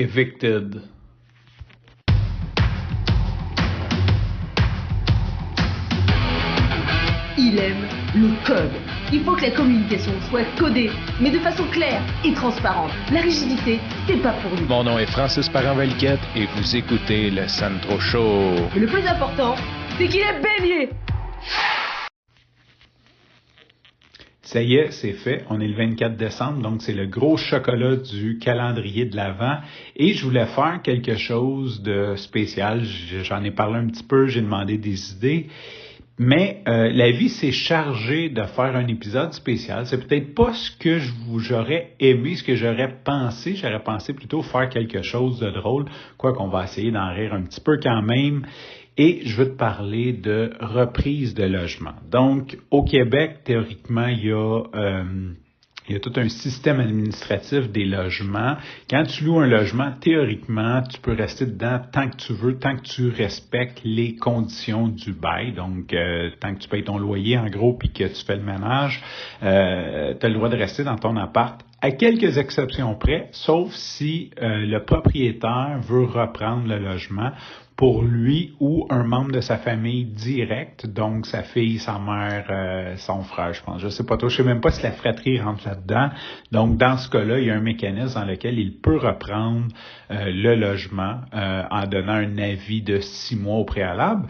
Evicted. Il aime le code. Il faut que la communication soit codée, mais de façon claire et transparente. La rigidité, c'est pas pour lui. Mon nom est Francis Parent-Valquette et vous écoutez le Sandro Show. Mais le plus important, c'est qu'il est bélier. Ça y est, c'est fait. On est le 24 décembre, donc c'est le gros chocolat du calendrier de l'Avent. Et je voulais faire quelque chose de spécial. J'en ai parlé un petit peu, j'ai demandé des idées. Mais la vie s'est chargée de faire un épisode spécial. C'est peut-être pas ce que j'aurais aimé, ce que j'aurais pensé. J'aurais pensé plutôt faire quelque chose de drôle. Quoi qu'on va essayer d'en rire un petit peu quand même. Et je veux te parler de reprise de logement. Donc, au Québec, théoriquement, il y a tout un système administratif des logements. Quand tu loues un logement, théoriquement, tu peux rester dedans tant que tu veux, tant que tu respectes les conditions du bail. Donc, tant que tu payes ton loyer, en gros, puis que tu fais le ménage, tu as le droit de rester dans ton appart. À quelques exceptions près, sauf si le propriétaire veut reprendre le logement pour lui ou un membre de sa famille direct, donc sa fille, sa mère, son frère, je pense. Je sais pas trop, je sais même pas si la fratrie rentre là-dedans. Donc, dans ce cas-là, il y a un mécanisme dans lequel il peut reprendre le logement en donnant un avis de 6 mois au préalable.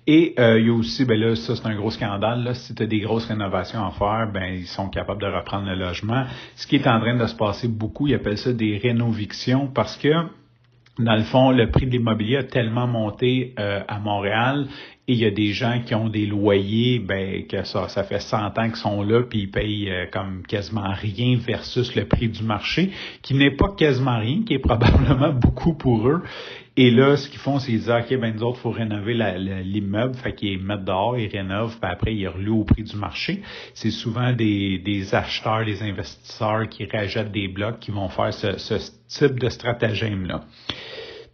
Et il y a aussi, ben là, ça c'est un gros scandale, là, si tu as des grosses rénovations à faire, ben ils sont capables de reprendre le logement. Ce qui est en train de se passer beaucoup, ils appellent ça des rénovictions parce que dans le fond, le prix de l'immobilier a tellement monté à Montréal et il y a des gens qui ont des loyers, ben que ça fait 100 ans qu'ils sont là puis ils payent comme quasiment rien versus le prix du marché, qui n'est pas quasiment rien, qui est probablement beaucoup pour eux. Et là, ce qu'ils font, c'est qu'ils disent, OK, ben nous autres, il faut rénover l'immeuble, fait qu'ils mettent dehors, ils rénovent, puis après, ils relouent au prix du marché. C'est souvent des acheteurs, des investisseurs qui rachètent des blocs qui vont faire ce type de stratagème-là.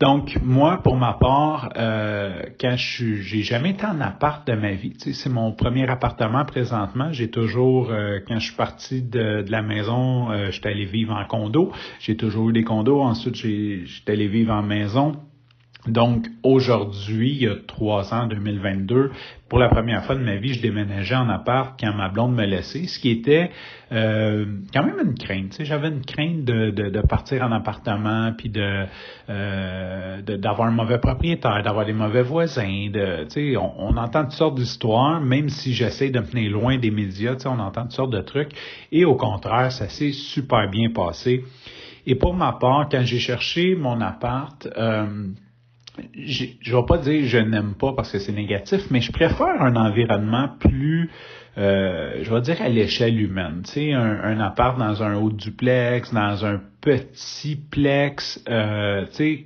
Donc, moi, pour ma part, quand j'ai jamais été en appart de ma vie. Tu sais, c'est mon premier appartement présentement. J'ai toujours, quand je suis parti de la maison, j'étais allé vivre en condo. J'ai toujours eu des condos. Ensuite, j'étais allé vivre en maison. Donc, aujourd'hui, il y a 3 ans, 2022, pour la première fois de ma vie, je déménageais en appart quand ma blonde me laissait, ce qui était quand même une crainte. Tu sais, j'avais une crainte de partir en appartement, puis d'avoir un mauvais propriétaire, d'avoir des mauvais voisins. Tu sais, on entend toutes sortes d'histoires, même si j'essaie de me tenir loin des médias, tu sais, on entend toutes sortes de trucs. Et au contraire, ça s'est super bien passé. Et pour ma part, quand j'ai cherché mon appart, je vais pas dire je n'aime pas parce que c'est négatif, mais je préfère un environnement plus, je vais dire à l'échelle humaine. Tu sais, un appart dans un haut duplex, dans un petit plex, tu sais,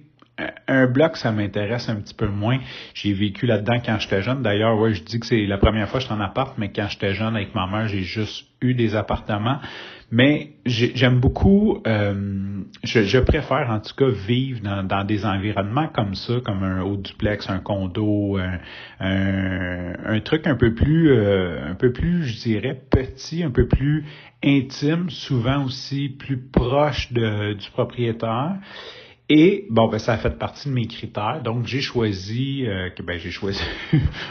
un bloc, ça m'intéresse un petit peu moins. J'ai vécu là-dedans quand j'étais jeune. D'ailleurs, ouais, je dis que c'est la première fois que je suis en appart, mais quand j'étais jeune avec ma mère, j'ai juste eu des appartements. Mais j'aime beaucoup, je préfère en tout cas vivre dans des environnements comme ça, comme un haut duplex, un condo, un truc un peu plus, je dirais, petit, un peu plus intime, souvent aussi plus proche du propriétaire. Et, bon, ben, ça a fait partie de mes critères. Donc, j'ai choisi,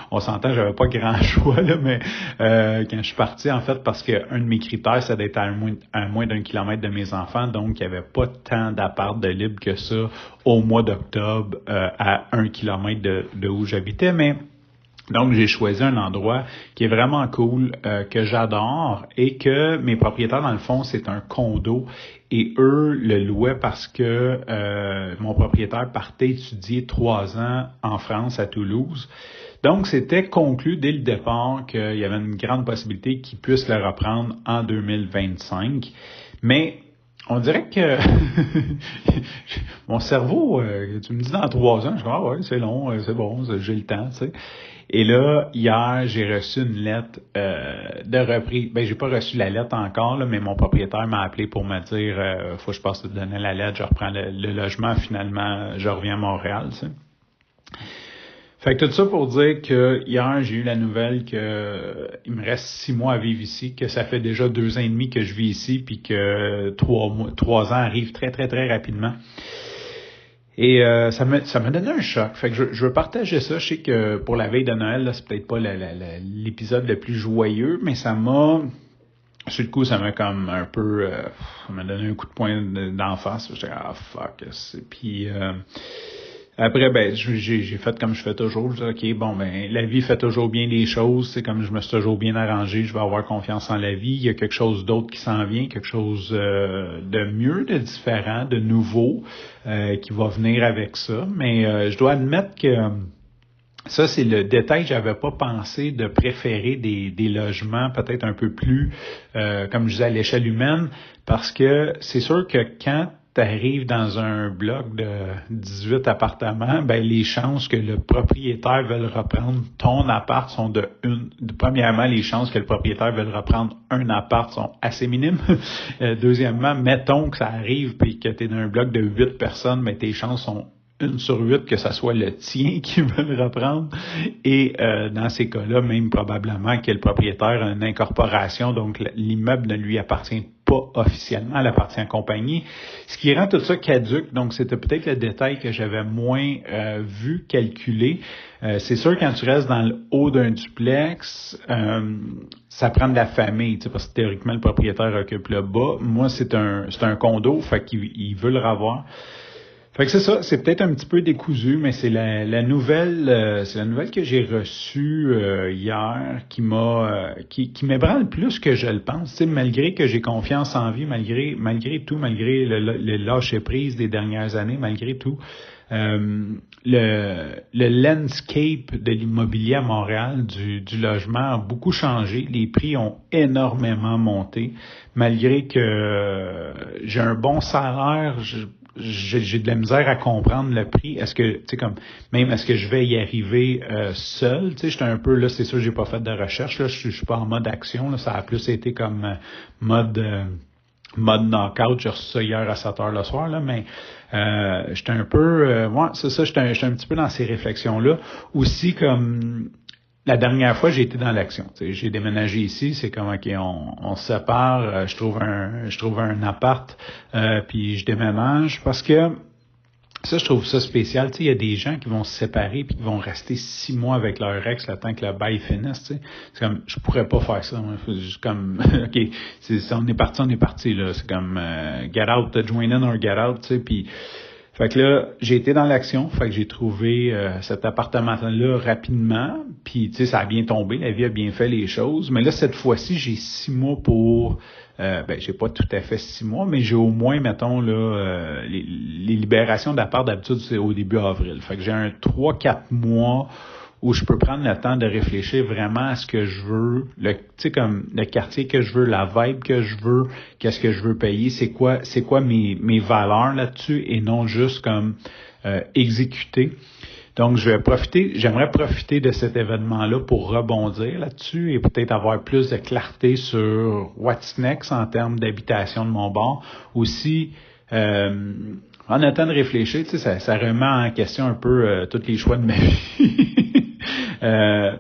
on s'entend, j'avais pas grand choix, là, mais, quand je suis parti, en fait, parce que un de mes critères, c'est d'être à moins d'1 kilomètre de mes enfants. Donc, il n'y avait pas tant d'appart de libre que ça au mois d'octobre, à 1 kilomètre de où j'habitais. Mais, donc, j'ai choisi un endroit qui est vraiment cool, que j'adore et que mes propriétaires, dans le fond, c'est un condo et eux le louaient parce que mon propriétaire partait étudier 3 ans en France, à Toulouse. Donc, c'était conclu dès le départ qu'il y avait une grande possibilité qu'ils puissent le reprendre en 2025. Mais on dirait que mon cerveau, tu me dis dans 3 ans, je dis, ah ouais, c'est long, c'est bon, j'ai le temps, tu sais. Et là, hier, j'ai reçu une lettre de reprise. Ben, j'ai pas reçu la lettre encore, là, mais mon propriétaire m'a appelé pour me dire faut que je passe te donner la lettre, je reprends le logement, finalement, je reviens à Montréal, tu sais. Fait que tout ça pour dire que hier, j'ai eu la nouvelle que il me reste 6 mois à vivre ici, que ça fait déjà 2 ans et demi que je vis ici, puis que 3 ans arrivent très, très, très rapidement. Et ça m'a donné un choc. Fait que je veux partager ça. Je sais que pour la veille de Noël, là, c'est peut-être pas l'épisode le plus joyeux, mais ça m'a... Sur le coup, ça m'a comme un peu... ça m'a donné un coup de poing d'en face. J'étais fuck. Puis après, ben j'ai fait comme je fais toujours. Je dis, OK, bon, ben la vie fait toujours bien les choses. C'est comme je me suis toujours bien arrangé. Je vais avoir confiance en la vie. Il y a quelque chose d'autre qui s'en vient, quelque chose de mieux, de différent, de nouveau qui va venir avec ça. Mais je dois admettre que... ça, c'est le détail que j'avais pas pensé de préférer des logements peut-être un peu plus, comme je disais, à l'échelle humaine, parce que c'est sûr que quand tu arrives dans un bloc de 18 appartements, ben les chances que le propriétaire veuille reprendre ton appart sont premièrement, les chances que le propriétaire veuille reprendre un appart sont assez minimes. Deuxièmement, mettons que ça arrive puis que tu es dans un bloc de 8 personnes, ben tes chances sont 1 sur 8 que ça soit le tien qui veut le reprendre. Et dans ces cas-là, même probablement que le propriétaire a une incorporation, donc l'immeuble ne lui appartient pas officiellement, elle appartient à la compagnie. Ce qui rend tout ça caduc, donc c'était peut-être le détail que j'avais moins vu, calculé. C'est sûr, quand tu restes dans le haut d'un duplex, ça prend de la famille, tu sais, parce que théoriquement, le propriétaire occupe le bas. Moi, c'est un condo, fait qu'il veut le revoir. Fait que c'est ça, c'est peut-être un petit peu décousu, mais c'est la nouvelle que j'ai reçue hier qui m'ébranle plus que je le pense. Tu sais, malgré que j'ai confiance en vie, malgré tout, malgré le lâcher prise des dernières années, malgré tout, le landscape de l'immobilier à Montréal, du logement a beaucoup changé. Les prix ont énormément monté. Malgré que j'ai un bon salaire, j'ai de la misère à comprendre le prix. Est-ce que, tu sais, comme, même est-ce que je vais y arriver seul? Tu sais, j'étais un peu, là, c'est sûr, j'ai pas fait de recherche, là, je suis pas en mode action, là, ça a plus été comme mode knockout. J'ai reçu ça hier à 7h le soir, là, mais j'étais un peu, ouais, c'est ça, j'étais un petit peu dans ces réflexions-là. Aussi, comme, la dernière fois, j'ai été dans l'action. Tu sais, j'ai déménagé ici, c'est comme, OK, on se sépare, je trouve un appart, puis je déménage, parce que ça, je trouve ça spécial. Tu sais, il y a des gens qui vont se séparer puis qui vont rester 6 mois avec leur ex le temps que le bail finisse, tu sais. C'est comme, je pourrais pas faire ça. Moi. C'est comme, OK, on est parti, là. C'est comme, get out, join in or get out, tu sais, puis... Fait que là, j'ai été dans l'action, fait que j'ai trouvé cet appartement-là rapidement, puis tu sais, ça a bien tombé, la vie a bien fait les choses, mais là, cette fois-ci, j'ai 6 mois pour... j'ai pas tout à fait 6 mois, mais j'ai au moins, mettons, là, les libérations d'appart, d'habitude, c'est au début avril. Fait que j'ai un 3-4 mois où je peux prendre le temps de réfléchir vraiment à ce que je veux, tu sais, comme le quartier que je veux, la vibe que je veux, qu'est-ce que je veux payer, c'est quoi mes valeurs là-dessus et non juste comme exécuter. Donc, j'aimerais profiter de cet événement-là pour rebondir là-dessus et peut-être avoir plus de clarté sur what's next en termes d'habitation de mon bord. Aussi, en attendant de réfléchir, tu sais, ça remet en question un peu tous les choix de ma vie.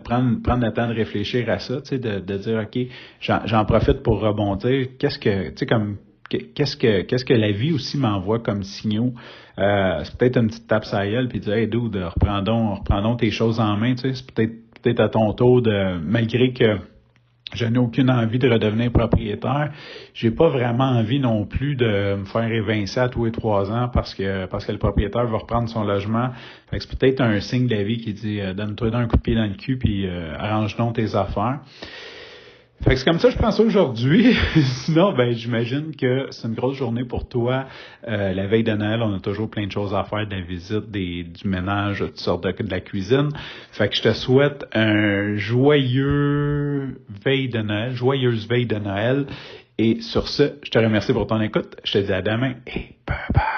Prendre le temps de réfléchir à ça, tu sais, de dire, OK, j'en profite pour rebondir. Qu'est-ce que la vie aussi m'envoie comme signaux? C'est peut-être une petite tape sur la gueule puis dire, hey dude, reprends tes choses en main, tu sais, c'est peut-être à ton tour malgré que je n'ai aucune envie de redevenir propriétaire. J'ai pas vraiment envie non plus de me faire évincer à tous les 3 ans parce que le propriétaire va reprendre son logement. Fait que c'est peut-être un signe de la vie qui dit donne-toi un coup de pied dans le cul puis arrange donc tes affaires. Fait que c'est comme ça que je prends ça aujourd'hui. Sinon, ben j'imagine que c'est une grosse journée pour toi. La veille de Noël, on a toujours plein de choses à faire, de la visite, du ménage, toutes sortes de la cuisine. Fait que je te souhaite un joyeuse veille de Noël. Et sur ce, je te remercie pour ton écoute. Je te dis à demain et bye bye.